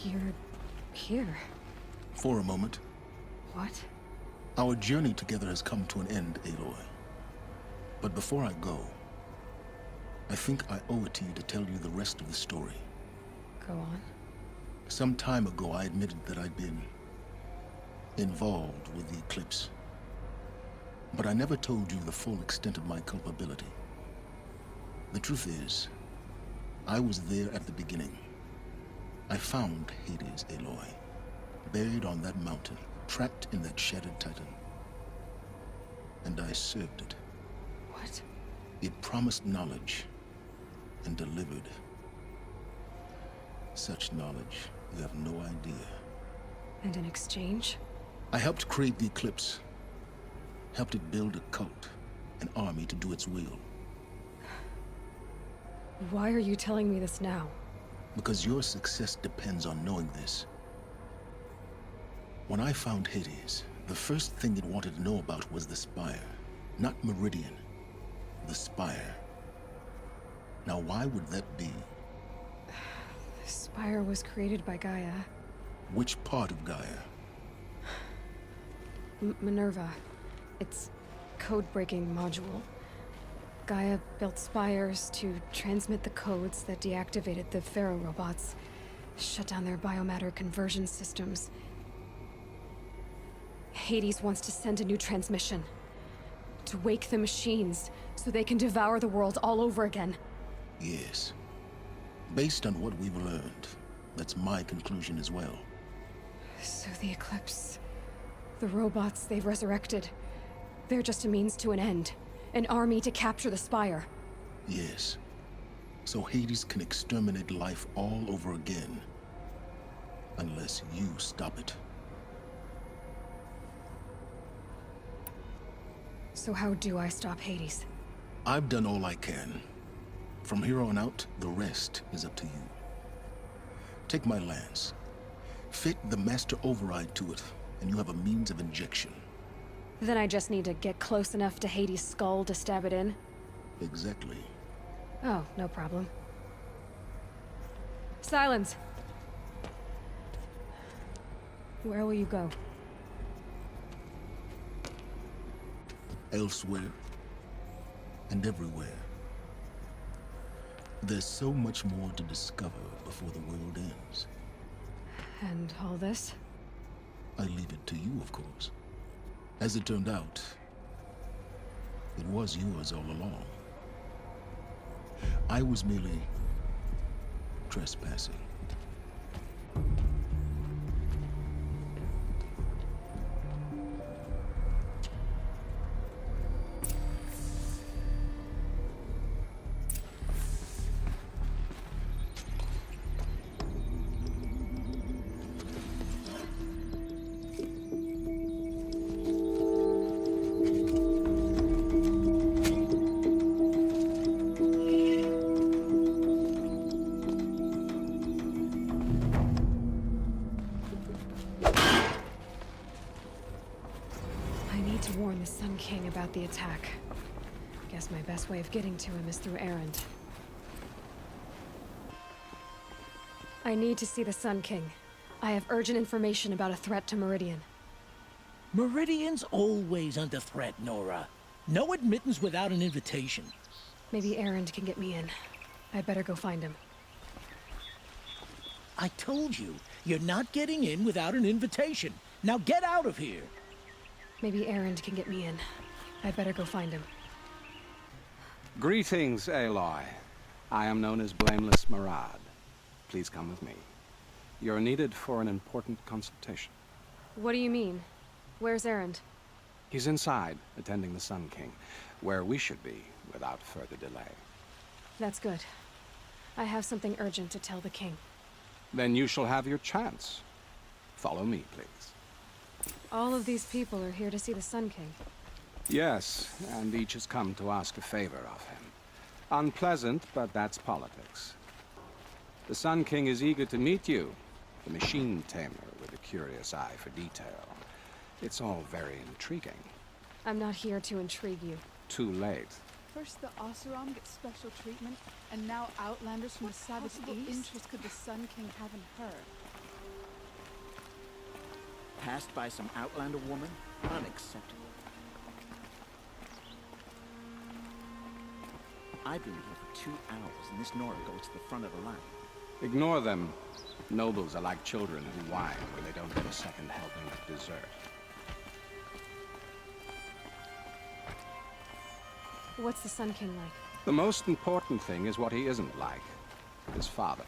You're here. For a moment. What? Our journey together has come to an end, Aloy. But before I go, I think I owe it to you to tell you the rest of the story. Go on. Some time ago, I admitted that I'd been involved with the eclipse. But I never told you the full extent of my culpability. The truth is, I was there at the beginning. I found Hades, Aloy, buried on that mountain, trapped in that shattered titan. And I served it. What? It promised knowledge and delivered. Such knowledge, you have no idea. And in exchange? I helped create the eclipse. Helped it build a cult, an army to do its will. Why are you telling me this now? Because your success depends on knowing this. When I found Hades, the first thing it wanted to know about was the Spire. Not Meridian. The Spire. Now why would that be? The Spire was created by Gaia. Which part of Gaia? Minerva. Its code-breaking module. Gaia built spires to transmit the codes that deactivated the Pharaoh robots, shut down their biomatter conversion systems. Hades wants to send a new transmission. To wake the machines, so they can devour the world all over again. Yes. Based on what we've learned, that's my conclusion as well. So the Eclipse... the robots they've resurrected... they're just a means to an end. An army to capture the Spire. Yes. So Hades can exterminate life all over again. Unless you stop it. So how do I stop Hades? I've done all I can. From here on out, the rest is up to you. Take my lance. Fit the master override to it, and you have a means of injection. Then I just need to get close enough to Hades' skull to stab it in? Exactly. Oh, no problem. Silence! Where will you go? Elsewhere. And everywhere. There's so much more to discover before the world ends. And all this? I leave it to you, of course. As it turned out, it was yours all along. I was merely trespassing. The Sun King about the attack. Guess my best way of getting to him is through Erend. I need to see the Sun King. I have urgent information about a threat to Meridian. Meridian's always under threat, Nora. No admittance without an invitation. Maybe Erend can get me in. I better go find him. I told you, you're not getting in without an invitation. Now get out of here! Maybe Erend can get me in. I better go find him. Greetings, Aloy. I am known as Blameless Marad. Please come with me. You're needed for an important consultation. What do you mean? Where's Erend? He's inside, attending the Sun King, where we should be without further delay. That's good. I have something urgent to tell the king. Then you shall have your chance. Follow me, please. All of these people are here to see the Sun King. Yes, and each has come to ask a favor of him. Unpleasant, but that's politics. The Sun King is eager to meet you, the machine tamer with a curious eye for detail. It's all very intriguing. I'm not here to intrigue you. Too late. First the Oseram gets special treatment, and now outlanders from the Savage East? What interest could the Sun King have in her? passed by some outlander woman? Unacceptable. I've been here for 2 hours, and this Nora goes to the front of the line. Ignore them. Nobles are like children who whine when they don't get a second helping of dessert. What's the Sun King like? The most important thing is what he isn't like. His father.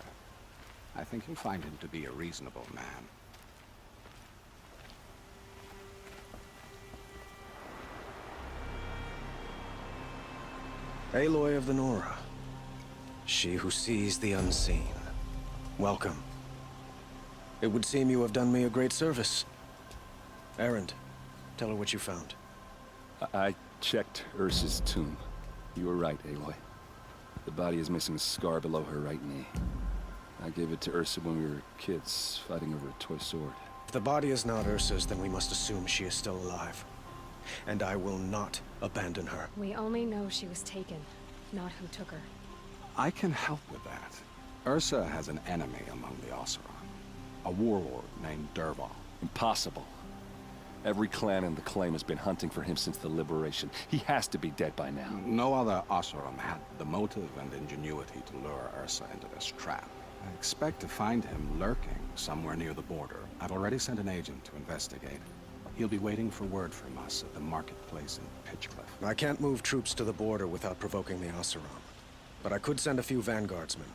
I think you'll find him to be a reasonable man. Aloy of the Nora. She who sees the unseen. Welcome. It would seem you have done me a great service. Erend, tell her what you found. I checked Ursa's tomb. You were right, Aloy. The body is missing a scar below her right knee. I gave it to Ursa when we were kids, fighting over a toy sword. If the body is not Ursa's, then we must assume she is still alive. And I will not abandon her. We only know she was taken, not who took her. I can help with that. Ursa has an enemy among the Oseram. A warlord named Dervahl. Impossible. Every clan in the claim has been hunting for him since the liberation. He has to be dead by now. No other Oseram had the motive and ingenuity to lure Ursa into this trap. I expect to find him lurking somewhere near the border. I've already sent an agent to investigate. He'll be waiting for word from us at the marketplace in Pitchcliff. I can't move troops to the border without provoking the Oseram. But I could send a few vanguardsmen.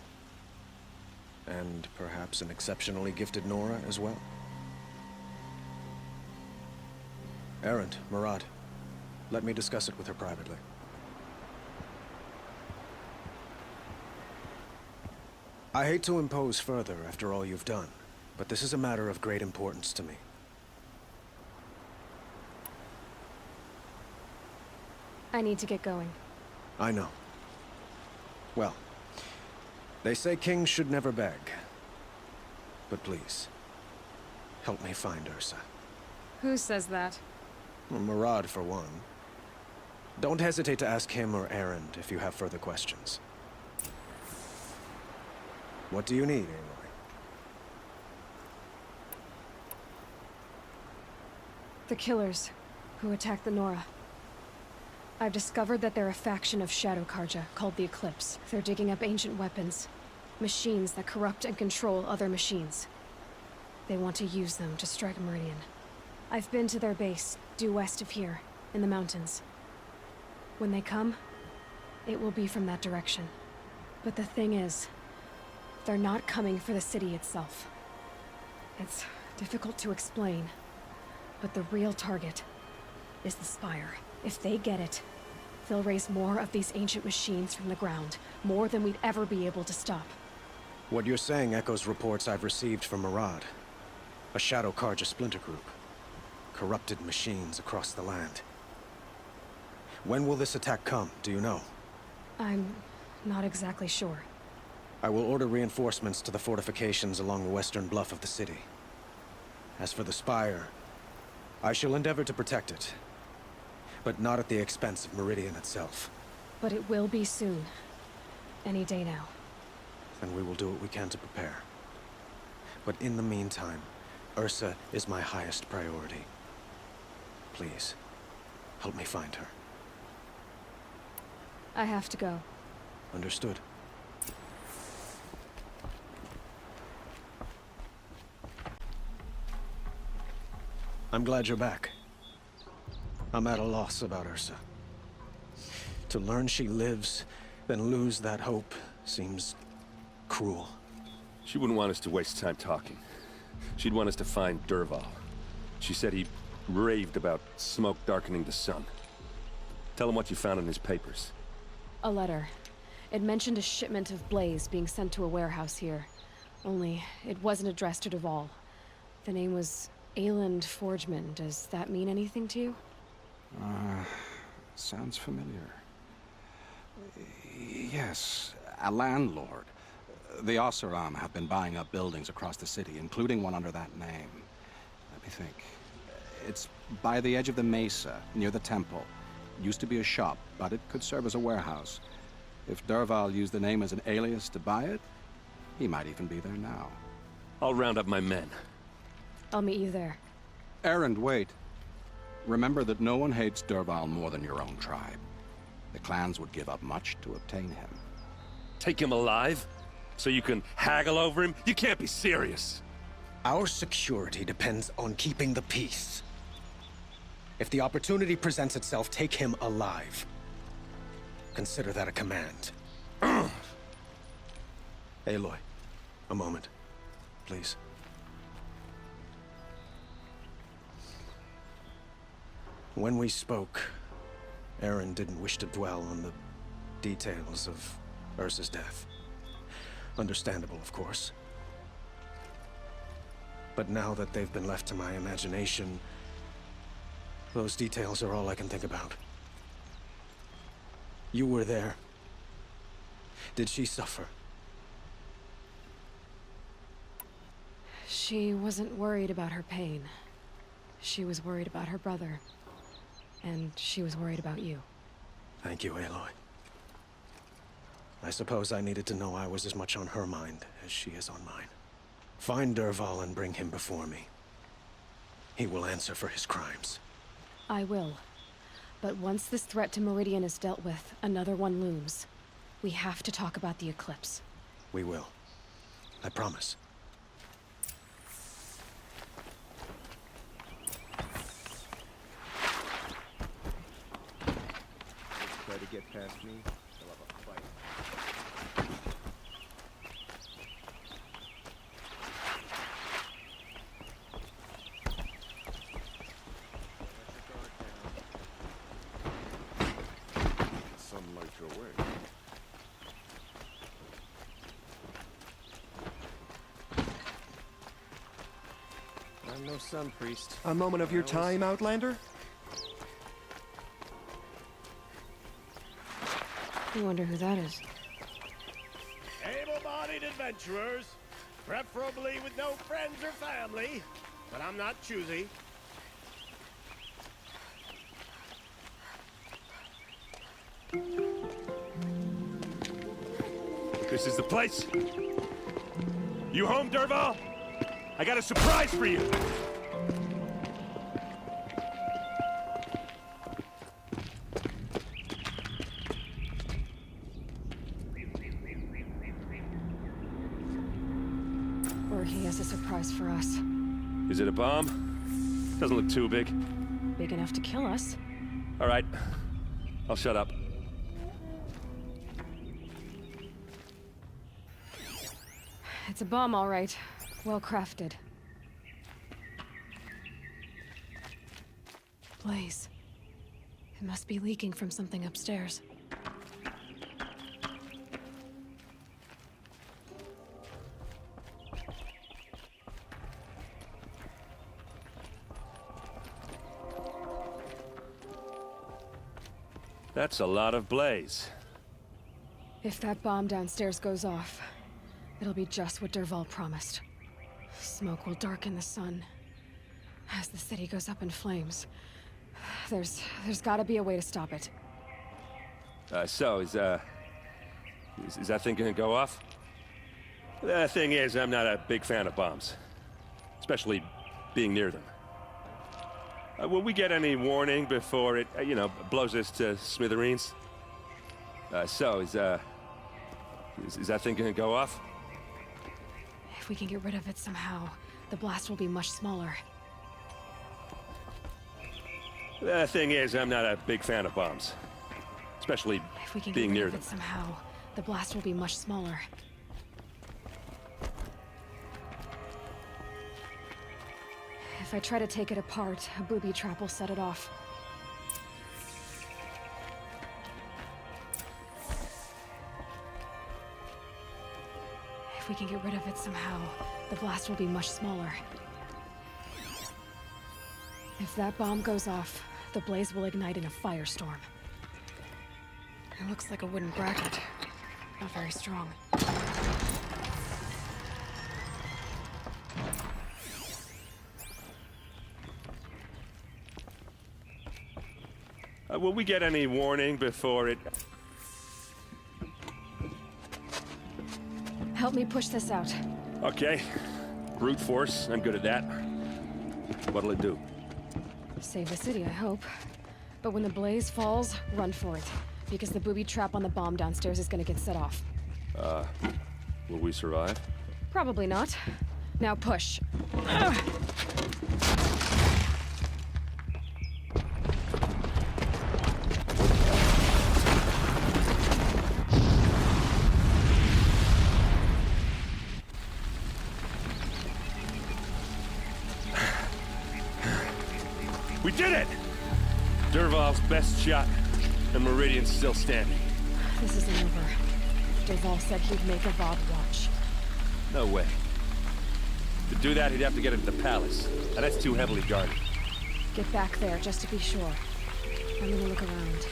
And perhaps an exceptionally gifted Nora as well. Erend, Murad, let me discuss it with her privately. I hate to impose further after all you've done, but this is a matter of great importance to me. I need to get going. I know. Well, they say kings should never beg. But please, help me find Ursa. Who says that? Well, Murad, for one. Don't hesitate to ask him or Erend if you have further questions. What do you need, Aloy? The killers who attacked the Nora. I've discovered that they're a faction of Shadow Karja called the Eclipse. They're digging up ancient weapons. Machines that corrupt and control other machines. They want to use them to strike Meridian. I've been to their base, due west of here, in the mountains. When they come, it will be from that direction. But the thing is, they're not coming for the city itself. It's difficult to explain, but the real target is the Spire. If they get it, they'll raise more of these ancient machines from the ground, more than we'd ever be able to stop. What you're saying echoes reports I've received from Murad. A Shadow Karja splinter group. Corrupted machines across the land. When will this attack come, do you know? I'm not exactly sure. I will order reinforcements to the fortifications along the western bluff of the city. As for the Spire, I shall endeavor to protect it. But not at the expense of Meridian itself. But it will be soon. Any day now. And we will do what we can to prepare. But in the meantime, Ursa is my highest priority. Please, help me find her. I have to go. Understood. I'm glad you're back. I'm at a loss about Ursa. To learn she lives, then lose that hope, seems cruel. She wouldn't want us to waste time talking. She'd want us to find Dervahl. She said he raved about smoke darkening the sun. Tell him what you found in his papers. A letter. It mentioned a shipment of blaze being sent to a warehouse here. Only, it wasn't addressed to Dervahl. The name was Ayland Forgeman. Does that mean anything to you? Sounds familiar. Yes, a landlord. The Oseram have been buying up buildings across the city, including one under that name. Let me think. It's by the edge of the mesa, near the temple. Used to be a shop, but it could serve as a warehouse. If Dervahl used the name as an alias to buy it, he might even be there now. I'll round up my men. I'll meet you there. Errand, wait. Remember that no one hates Dervahl more than your own tribe. The clans would give up much to obtain him. Take him alive? So you can haggle over him? You can't be serious. Our security depends on keeping the peace. If the opportunity presents itself, take him alive. Consider that a command. Aloy, a moment, please. When we spoke, Aaron didn't wish to dwell on the details of Ursa's death. Understandable, of course. But now that they've been left to my imagination, those details are all I can think about. You were there. Did she suffer? She wasn't worried about her pain. She was worried about her brother. And she was worried about you. Thank you, Aloy. I suppose I needed to know I was as much on her mind as she is on mine. Find Dervahl and bring him before me. He will answer for his crimes. I will. But once this threat to Meridian is dealt with, another one looms. We have to talk about the eclipse. We will. I promise. Try to get past me, they'll have a fight. Some light your way. I'm no sun priest. A moment of your time, Outlander? I wonder who that is. Able-bodied adventurers, preferably with no friends or family, but I'm not choosy. This is the place? You home, Dervahl? I got a surprise for you! Or he has a surprise for us. Is it a bomb? Doesn't look too big. Big enough to kill us. All right. I'll shut up. It's a bomb, all right. Well crafted. Blaze. It must be leaking from something upstairs. That's a lot of blaze. If that bomb downstairs goes off, it'll be just what Dervahl promised. Smoke will darken the sun. As the city goes up in flames, there's gotta be a way to stop it. So, is that thing gonna go off? The thing is, I'm not a big fan of bombs. Especially being near them. Will we get any warning before it, blows us to smithereens? So, is that thing gonna go off? If we can get rid of it somehow, the blast will be much smaller. The thing is, I'm not a big fan of bombs. Especially If we can being get near rid them. of it somehow, the blast will be much smaller. If I try to take it apart, a booby trap will set it off. If we can get rid of it somehow, the blast will be much smaller. If that bomb goes off, the blaze will ignite in a firestorm. It looks like a wooden bracket. Not very strong. Will we get any warning before it... Help me push this out. Okay. Brute force, I'm good at that. What'll it do? Save the city, I hope. But when the blaze falls, run for it. Because the booby trap on the bomb downstairs is gonna get set off. Will we survive? Probably not. Now push. We did it! Dervahl's best shot, and Meridian's still standing. This isn't over. Dervahl said he'd make a Avad watch. No way. To do that, he'd have to get into the palace, and that's too heavily guarded. Get back there, just to be sure. I'm gonna look around.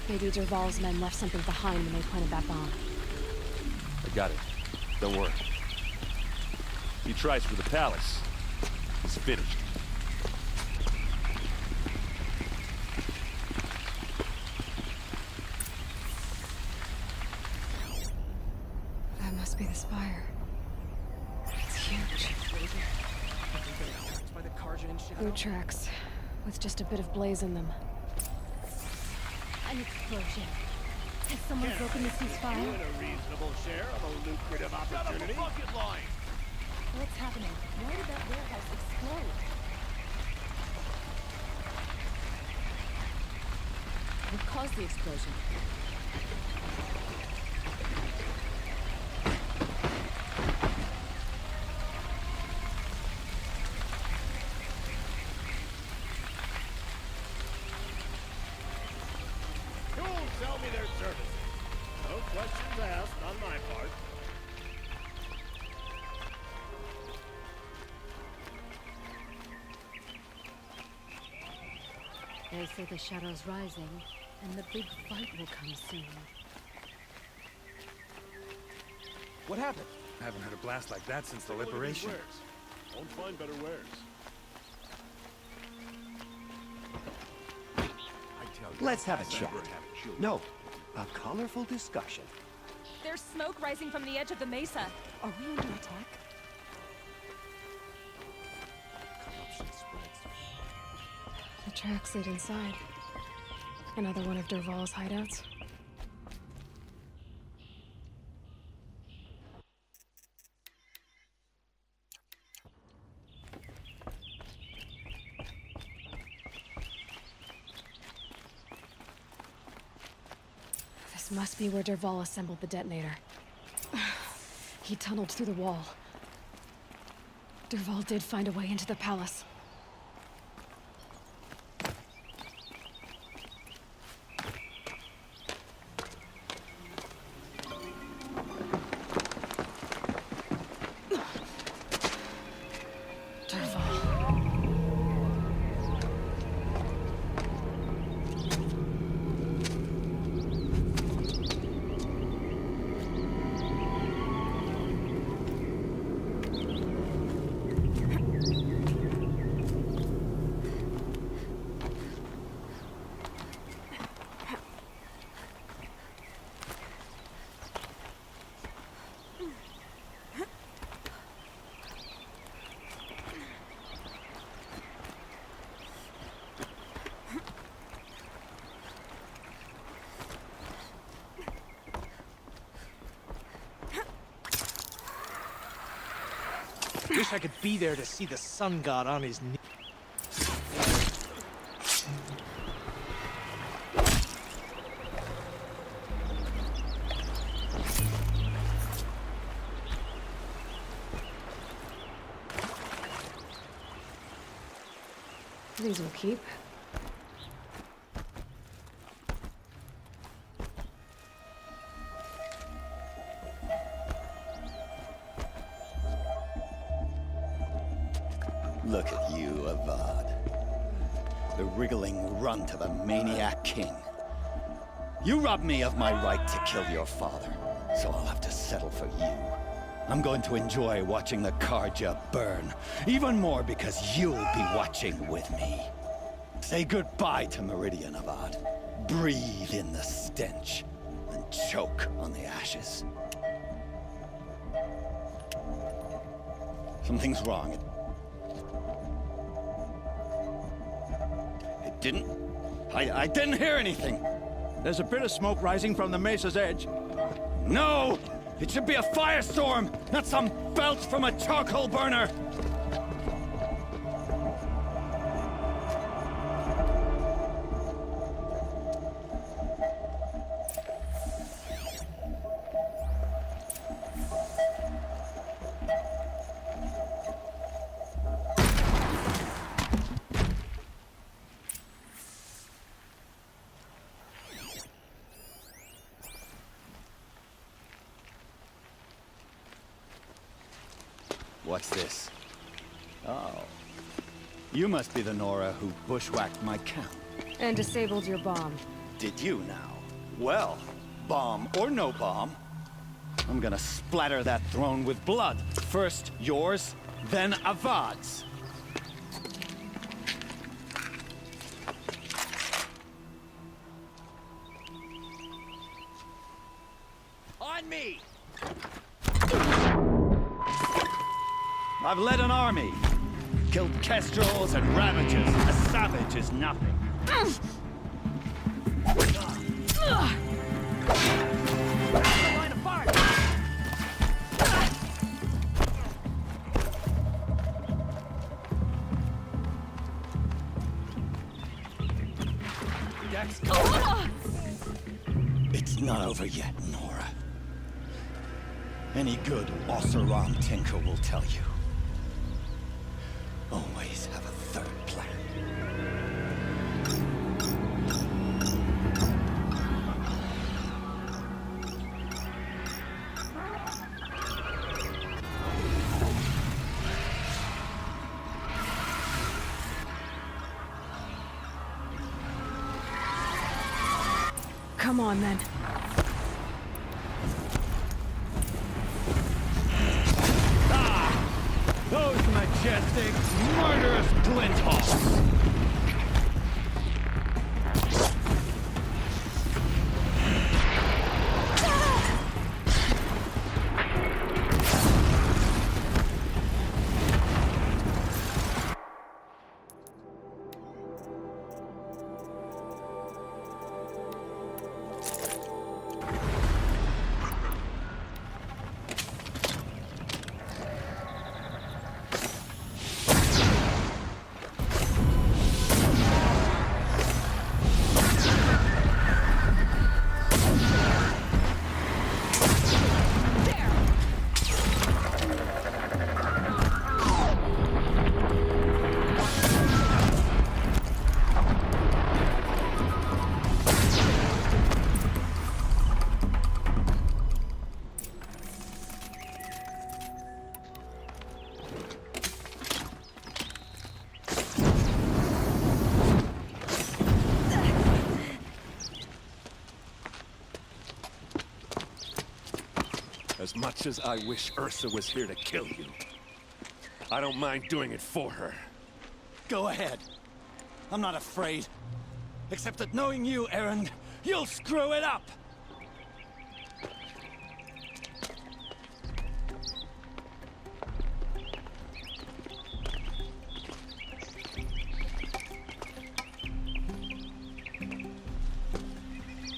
Maybe Dervahl's men left something behind when they planted that bomb. I got it. Don't worry. He tries for the palace. He's finished. That must be the spire. It's huge. Boot tracks, with just a bit of blaze in them. An explosion. Has someone broken the ceasefire? And a reasonable share of a lucrative opportunity. What's happening? Why did that warehouse explode? What caused the explosion? You'll sell me their services. No questions asked on my part. They say the shadow's rising, and the big fight will come soon. What happened? I haven't heard a blast like that since the One of these liberation. wares. Won't find better wares. Let's have a chat. No, a colorful discussion. There's smoke rising from the edge of the mesa. Are we under attack? The tracks lead inside. Another one of Dervahl's hideouts. This must be where Dervahl assembled the detonator. He tunneled through the wall. Dervahl did find a way into the palace. Wish I could be there to see the sun god on his knee. These will keep. Look at you, Avad. The wriggling runt of a maniac king. You robbed me of my right to kill your father, so I'll have to settle for you. I'm going to enjoy watching the Karja burn, even more because you'll be watching with me. Say goodbye to Meridian, Avad. Breathe in the stench, and choke on the ashes. Something's wrong. didn't. I didn't hear anything. There's a bit of smoke rising from the mesa's edge. No! It should be a firestorm, not some belch from a charcoal burner! What's this? Oh. You must be the Nora who bushwhacked my camp. And disabled your bomb. Did you now? Well, bomb or no bomb, I'm gonna splatter that throne with blood. First yours, then Avad's. On me! I've led an army. Killed kestrels and ravagers. A savage is nothing. Line of fire! Dex, it's not over yet, Nora. Any good Oseram tinker will tell you. Always have a third plan. Come on, then. Those majestic, murderous glinthawks! As much as I wish Ursa was here to kill you, I don't mind doing it for her. Go ahead. I'm not afraid. Except that knowing you, Erend, you'll screw it up!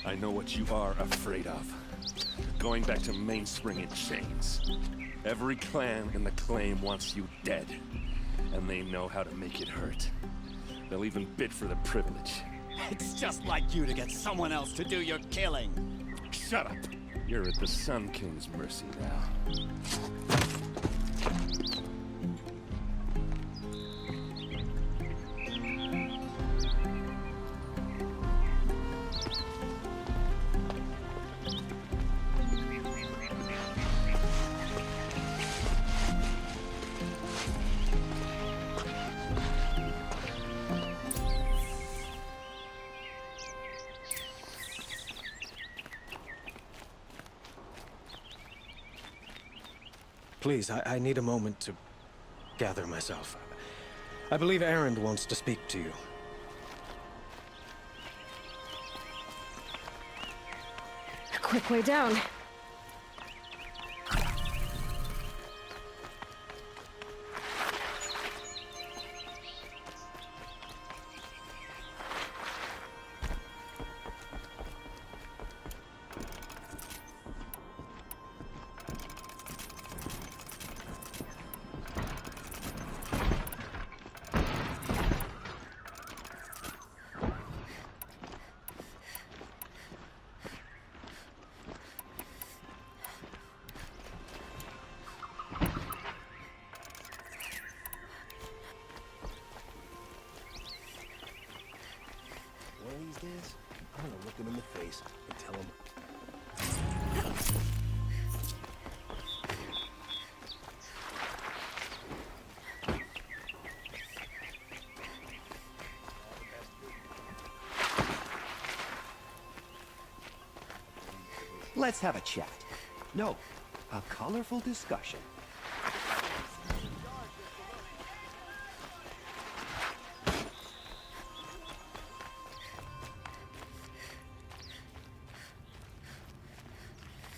I know what you are afraid of. Going back to Mainspring in chains. Every clan in the claim wants you dead. And they know how to make it hurt. They'll even bid for the privilege. It's just like you to get someone else to do your killing. Shut up! You're at the Sun King's mercy now. Please, I need a moment to gather myself. I believe Erend wants to speak to you. Quick way down. face and tell him. Let's have a chat. No, a colorful discussion.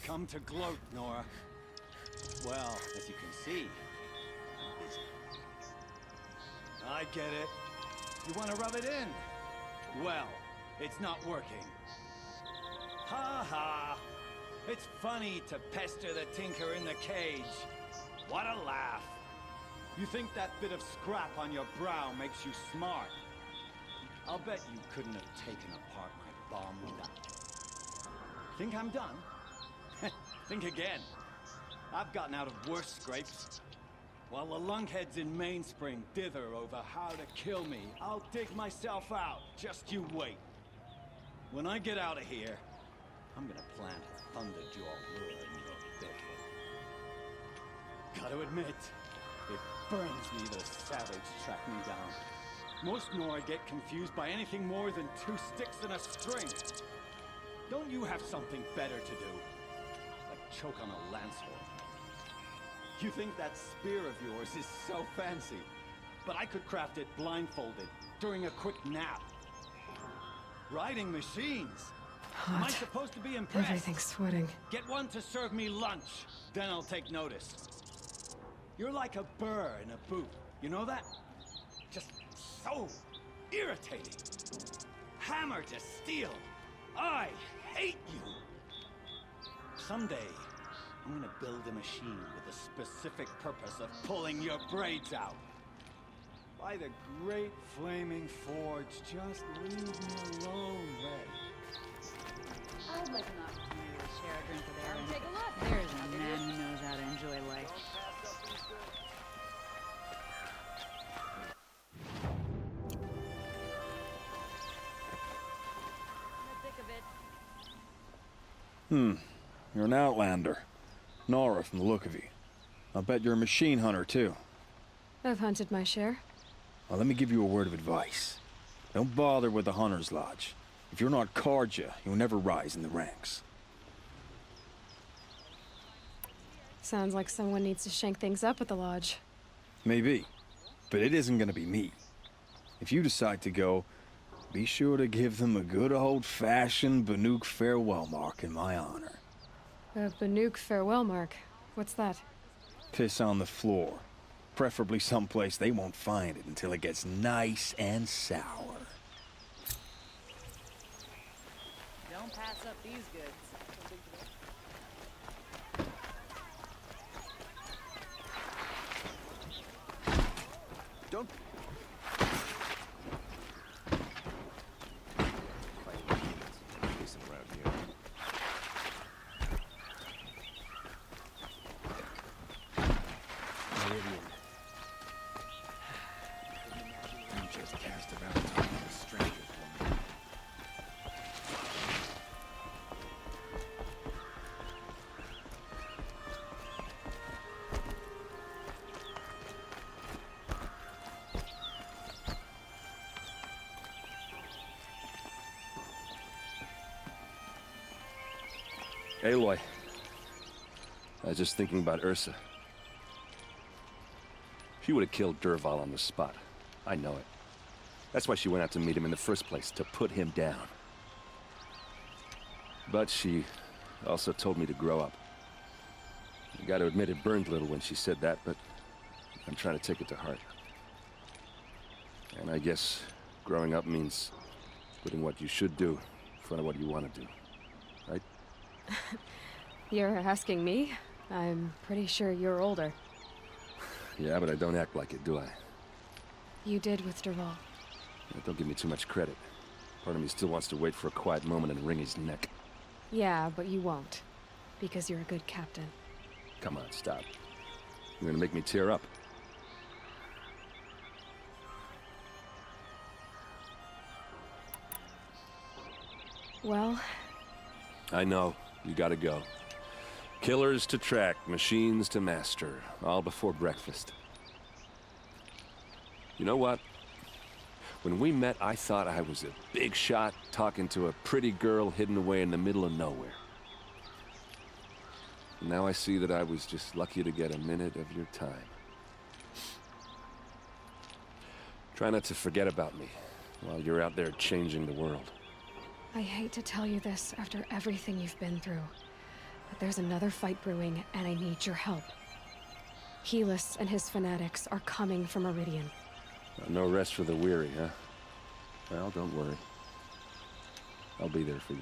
Come to gloat, Nora. Well, as you can see, I'm busy. I get it. You want to rub it in? Well, it's not working. Ha ha! It's funny to pester the tinker in the cage. What a laugh. You think that bit of scrap on your brow makes you smart? I'll bet you couldn't have taken apart my bomb with that. Think I'm done? Think again. I've gotten out of worse scrapes. While the lunkheads in Mainspring dither over how to kill me, I'll dig myself out. Just you wait. When I get out of here, I'm gonna plant a Thunderjaw lure in your bedroom. Gotta admit, it burns me the savage track me down. Most Nora get confused by anything more than 2 sticks and a string. Don't you have something better to do? Like choke on a lance horn. You think that spear of yours is so fancy, but I could craft it blindfolded during a quick nap. Riding machines. Hot. Am I supposed to be impressed? Everything's sweating. Get one to serve me lunch, then I'll take notice. You're like a burr in a boot. You know that? Just so irritating. Hammer to steel. I hate you. Someday, I'm gonna build a machine with a specific purpose of pulling your braids out. By the great flaming forge, just leave me alone, Red. I'd like an opportunity to share a drink with Aaron. Take a look. There's a man who knows how to enjoy life. You're an outlander. Nora from the look of you. I'll bet you're a machine hunter, too. I've hunted my share. Well, let me give you a word of advice. Don't bother with the Hunter's Lodge. If you're not Carja, you'll never rise in the ranks. Sounds like someone needs to shank things up at the lodge. Maybe. But it isn't gonna be me. If you decide to go, be sure to give them a good old-fashioned Banuk farewell mark in my honor. A Banuk farewell mark. What's that? Piss on the floor. Preferably someplace they won't find it until it gets nice and sour. Don't pass up these goods. Don't... Aloy, I was just thinking about Ursa. She would have killed Dervahl on the spot. I know it. That's why she went out to meet him in the first place, to put him down. But she also told me to grow up. You gotta admit it burned a little when she said that, but I'm trying to take it to heart. And I guess growing up means putting what you should do in front of what you want to do. Right? You're asking me? I'm pretty sure you're older. Yeah, but I don't act like it, do I? You did with Dervahl. Yeah, don't give me too much credit. Part of me still wants to wait for a quiet moment and wring his neck. Yeah, but you won't. Because you're a good captain. Come on, stop. You're gonna make me tear up. Well, I know. You gotta go. Killers to track, machines to master, all before breakfast. You know what? When we met, I thought I was a big shot talking to a pretty girl hidden away in the middle of nowhere. Now I see that I was just lucky to get a minute of your time. Try not to forget about me while you're out there changing the world. I hate to tell you this after everything you've been through, but there's another fight brewing, and I need your help. Helis and his fanatics are coming for Meridian. No rest for the weary, huh? Well, don't worry. I'll be there for you.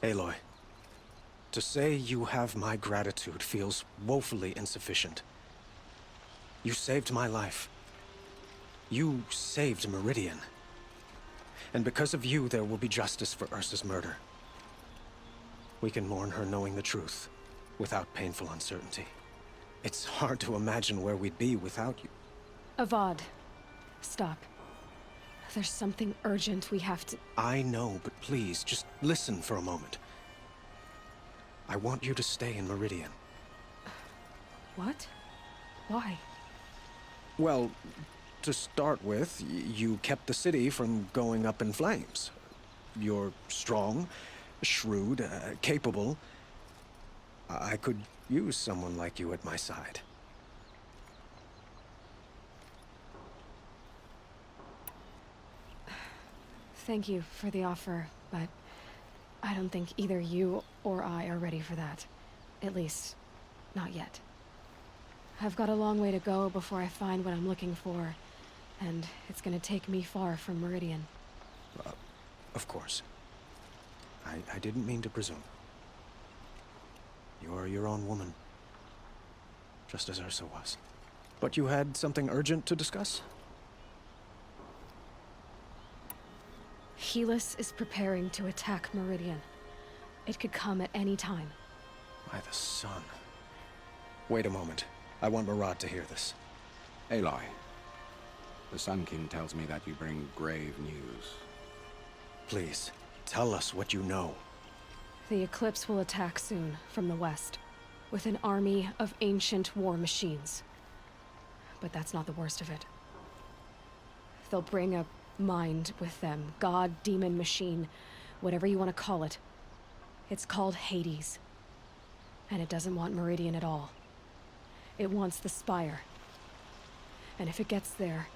Aloy, to say you have my gratitude feels woefully insufficient. You saved my life. You saved Meridian. And because of you, there will be justice for Ursa's murder. We can mourn her knowing the truth, without painful uncertainty. It's hard to imagine where we'd be without you. Avad, stop. There's something urgent we have to... I know, but please, just listen for a moment. I want you to stay in Meridian. What? Why? Well, to start with, you kept the city from going up in flames. You're strong, shrewd, capable. I could use someone like you at my side. Thank you for the offer, but I don't think either you or I are ready for that. At least, not yet. I've got a long way to go before I find what I'm looking for, and it's gonna take me far from Meridian. Of course. I didn't mean to presume. You're your own woman. Just as Ursa was. But you had something urgent to discuss? Helis is preparing to attack Meridian. It could come at any time. By the sun. Wait a moment. I want Murad to hear this. Aloy, the Sun King tells me that you bring grave news. Please, tell us what you know. The Eclipse will attack soon, from the west, with an army of ancient war machines. But that's not the worst of it. They'll bring a mind with them. God, demon, machine, whatever you want to call it. It's called Hades. And it doesn't want Meridian at all. It wants the Spire. And if it gets there,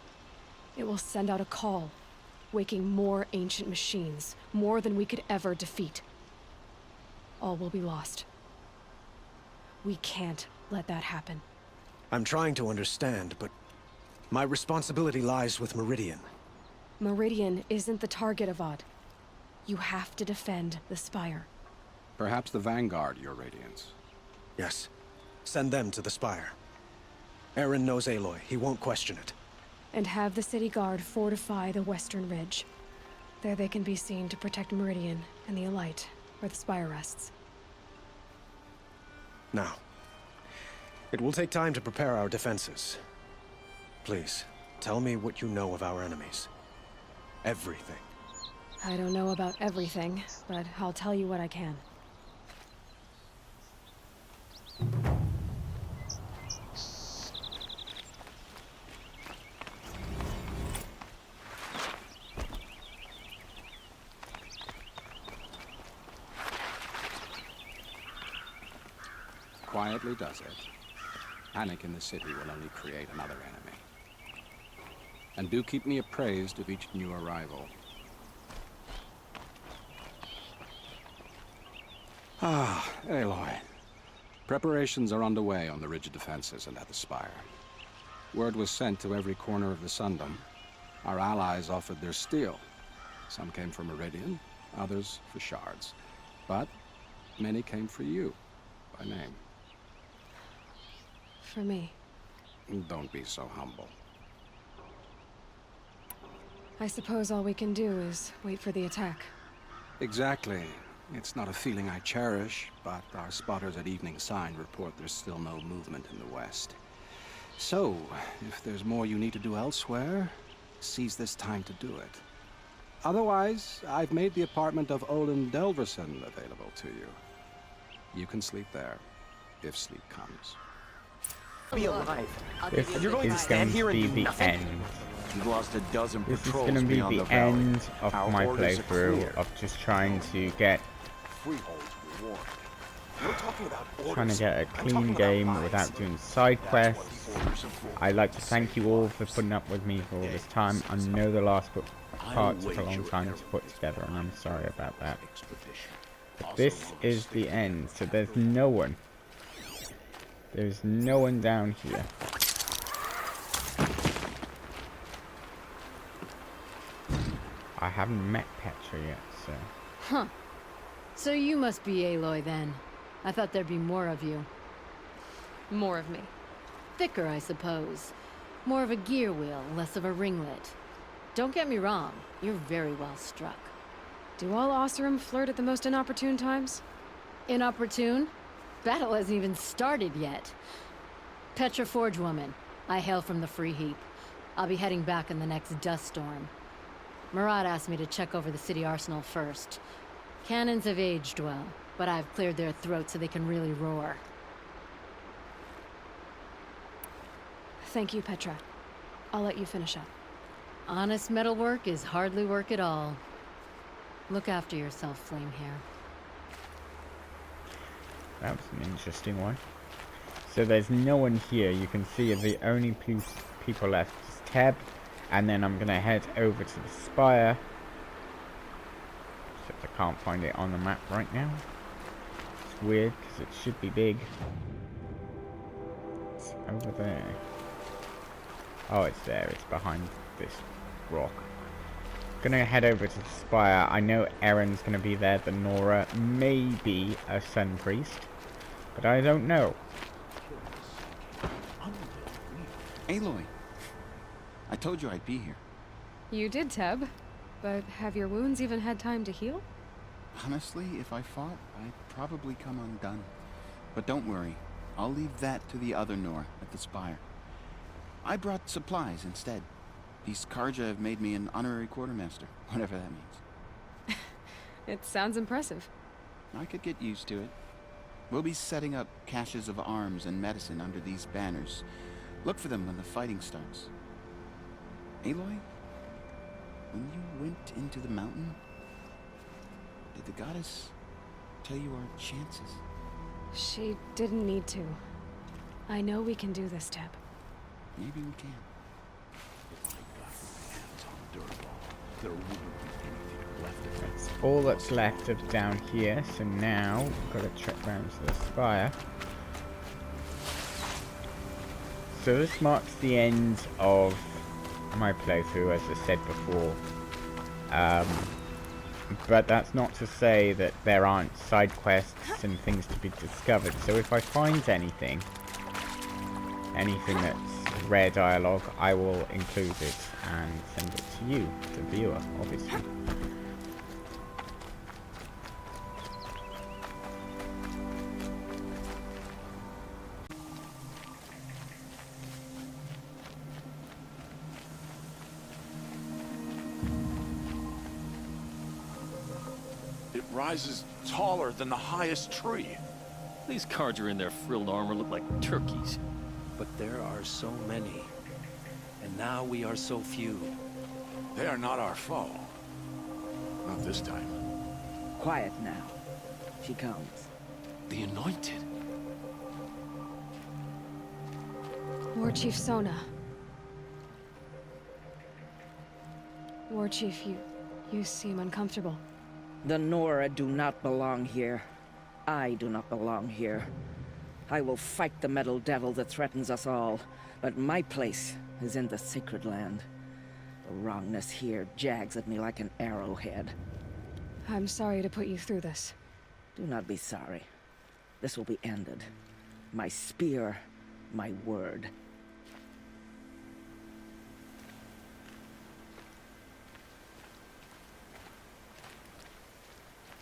it will send out a call, waking more ancient machines, more than we could ever defeat. All will be lost. We can't let that happen. I'm trying to understand, but my responsibility lies with Meridian. Meridian isn't the target, Avad. You have to defend the Spire. Perhaps the Vanguard, Your Radiance. Yes. Send them to the Spire. Aaron knows Aloy. He won't question it. And have the City Guard fortify the Western Ridge. There they can be seen to protect Meridian and the Elite, where the Spire rests. Now, it will take time to prepare our defenses. Please, tell me what you know of our enemies. Everything. I don't know about everything, but I'll tell you what I can. Quietly does it. Panic in the city will only create another enemy. And do keep me appraised of each new arrival. Ah, Aloy. Preparations are underway on the ridge defenses and at the Spire. Word was sent to every corner of the Sundom. Our allies offered their steel. Some came for Meridian, others for shards. But many came for you, by name. For me. Don't be so humble. I suppose all we can do is wait for the attack. Exactly. It's not a feeling I cherish, but our spotters at Evening Sign report there's still no movement in the west. So, if there's more you need to do elsewhere, seize this time to do it. Otherwise, I've made the apartment of Olin Delverson available to you. You can sleep there, if sleep comes. Be alive. This You're going to is stand going here to and be do the nothing? end. You've lost a dozen This is patrols going to be beyond the valley. end of Our my orders are playthrough clear. of just trying to get Freeholds were warned. You're talking about orders. trying to get a I'm clean talking about game lies. without doing side That's what quests. the orders are for. I'd like to thank you all for putting up with me for all this time. I know the last part took a long time to put together, and I'm sorry about that. But this is the end, so there's no one. There's no one down here. I haven't met Petra yet, so... Huh. So you must be Aloy then. I thought there'd be more of you. More of me. Thicker, I suppose. More of a gear wheel, less of a ringlet. Don't get me wrong, you're very well struck. Do all Oseram flirt at the most inopportune times? Inopportune? Battle hasn't even started yet. Petra Forge Woman. I hail from the Free Heap. I'll be heading back in the next dust storm. Murad asked me to check over the city arsenal first. Cannons have aged well, but I've cleared their throats so they can really roar. Thank you, Petra. I'll let you finish up. Honest metalwork is hardly work at all. Look after yourself, Flamehair. That was an interesting one. So there's no one here. You can see the only people left is Teb. And then I'm going to head over to the spire. Except I can't find it on the map right now. It's weird because it should be big. It's over there. Oh, it's there. It's behind this rock. Gonna head over to the spire. I know Erin's gonna be there. The Nora, maybe a Sun Priest, but I don't know. Aloy, I told you I'd be here. You did, Teb. But have your wounds even had time to heal? Honestly, if I fought, I'd probably come undone. But don't worry, I'll leave that to the other Nora at the spire. I brought supplies instead. These Karja have made me an honorary quartermaster, whatever that means. It sounds impressive. I could get used to it. We'll be setting up caches of arms and medicine under these banners. Look for them when the fighting starts. Aloy, when you went into the mountain, did the goddess tell you our chances? She didn't need to. I know we can do this, Teb. Maybe we can. That's all that's left of down here. So now we've got to trek round to the spire. So this marks the end of my playthrough, as I said before. But that's not to say that there aren't side quests and things to be discovered. So if I find anything that's rare dialogue, I will include it and send it to you, the viewer, obviously. It rises taller than the highest tree. These Karja in their frilled armor look like turkeys. But there are so many. And now we are so few. They are not our foe. Not this time. Quiet now. She comes. The Anointed. War Chief Sona. War Chief, you seem uncomfortable. The Nora do not belong here. I do not belong here. I will fight the metal devil that threatens us all, but my place is in the sacred land. The wrongness here jags at me like an arrowhead. I'm sorry to put you through this. Do not be sorry. This will be ended. My spear, my word.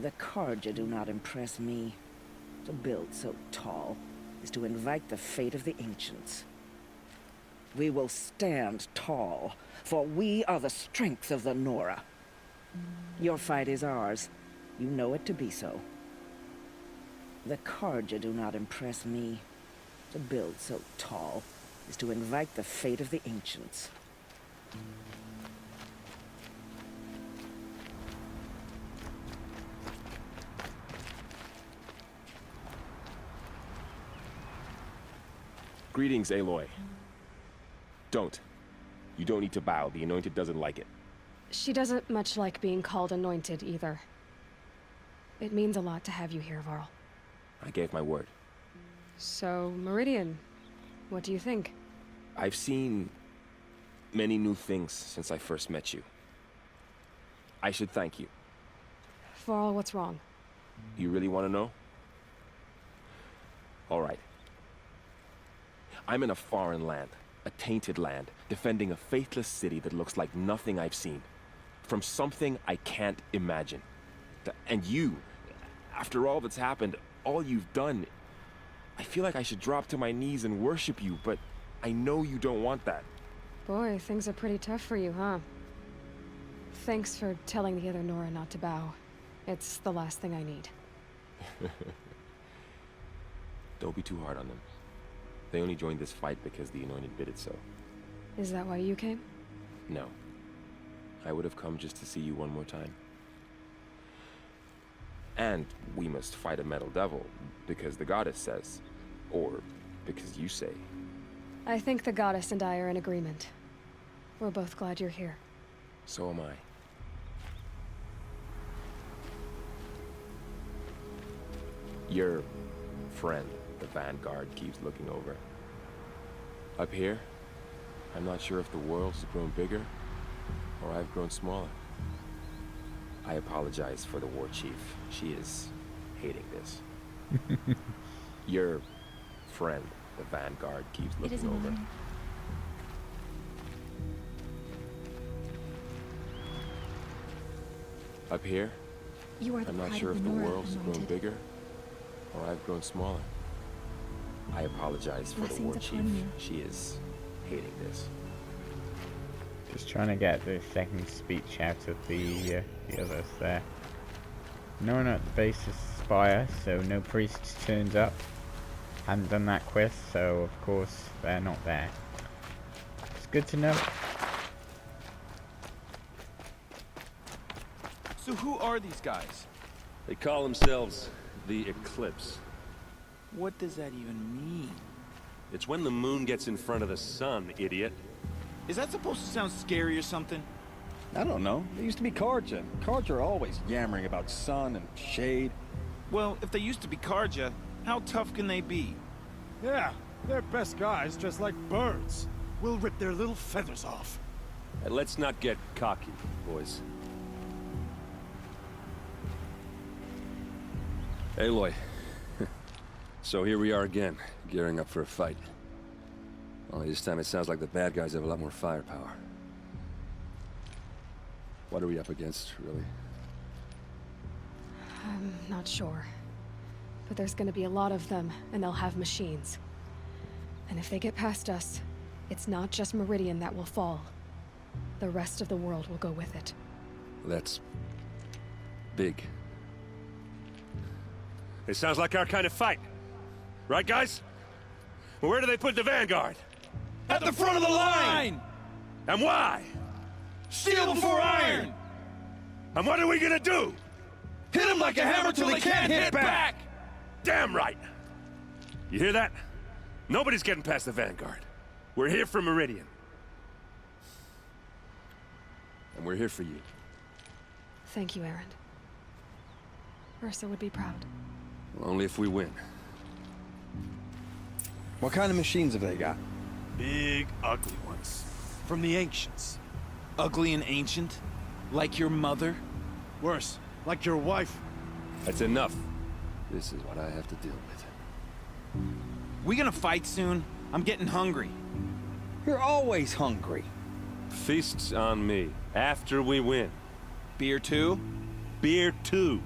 The Karja do not impress me. To build so tall is to invite the fate of the ancients. We will stand tall, for we are the strength of the Nora. Your fight is ours. You know it to be so. The Karja do not impress me. To build so tall is to invite the fate of the ancients. Greetings, Aloy. Don't. You don't need to bow. The Anointed doesn't like it. She doesn't much like being called anointed either. It means a lot to have you here, Varl. I gave my word. So, Meridian, what do you think? I've seen many new things since I first met you. I should thank you. Varl, what's wrong? You really want to know? All right. I'm in a foreign land, a tainted land, defending a faithless city that looks like nothing I've seen. From something I can't imagine. And you, after all that's happened, all you've done, I feel like I should drop to my knees and worship you, but I know you don't want that. Boy, things are pretty tough for you, huh? Thanks for telling the other Nora not to bow. It's the last thing I need. Don't be too hard on them. They only joined this fight because the Anointed bid it so. Is that why you came? No. I would have come just to see you one more time. And we must fight a metal devil, because the goddess says. Or because you say. I think the goddess and I are in agreement. We're both glad you're here. So am I. Your friend, the Vanguard, keeps looking over. Up here, I'm not sure if the world's grown bigger, or I've grown smaller. I apologize for the war chief. She is hating this. Your friend, the Vanguard, keeps looking over. Mine. Up here, You are the I'm not pride sure of if the the Nora, world's grown Anointed. bigger, or I've grown smaller. I apologize for the war Blessings chief. upon you. She is hating this. Just trying to get the second speech out of the others there. No one at the base is Spire, so no priest turns up. Hadn't done that quest, so of course they're not there. It's good to know. So who are these guys? They call themselves the Eclipse. What does that even mean? It's when the moon gets in front of the sun, idiot. Is that supposed to sound scary or something? I don't know. They used to be Karja. Karja are always yammering about sun and shade. Well, if they used to be Karja, how tough can they be? Yeah, they're best guys dressed like birds. We'll rip their little feathers off. And let's not get cocky, boys. Aloy. So here we are again, gearing up for a fight. Only this time it sounds like the bad guys have a lot more firepower. What are we up against, really? I'm not sure. But there's gonna be a lot of them, and they'll have machines. And if they get past us, it's not just Meridian that will fall. The rest of the world will go with it. That's big. It sounds like our kind of fight. Right, guys? Well, where do they put the Vanguard? At the front of the line! And why? Steel before iron! And what are we gonna do? Hit him like a hammer till he can't hit back! Damn right! You hear that? Nobody's getting past the Vanguard. We're here for Meridian. And we're here for you. Thank you, Erend. Ursa would be proud. Well, only if we win. What kind of machines have they got? Big, ugly ones. From the ancients. Ugly and ancient? Like your mother? Worse, like your wife. That's enough. This is what I have to deal with. We gonna fight soon? I'm getting hungry. You're always hungry. Feasts on me. After we win. Beer too? Beer too.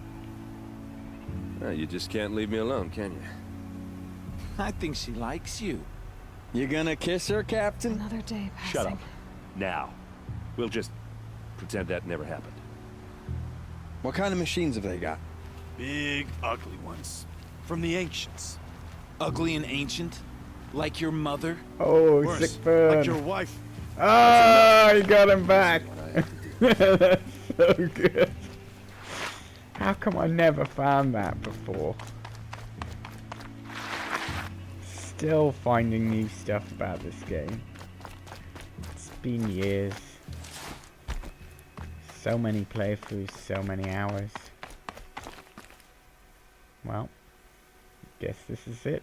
You just can't leave me alone, can you? I think she likes you. You gonna kiss her, Captain? Another day passing. Shut up. Now. We'll just pretend that never happened. What kind of machines have they got? Big, ugly ones. From the ancients. Ugly and ancient? Like your mother? Oh, Worse, sick burn. like your wife. Oh, he got him back. That's so good. How come I never found that before? Still finding new stuff about this game. It's been years. So many playthroughs, so many hours. Well, guess this is it.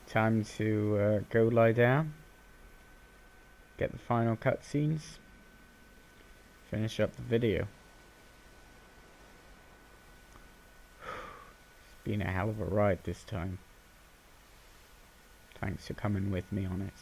Time to go lie down. Get the final cutscenes. Finish up the video. It's been a hell of a ride this time. Thanks for coming with me on it.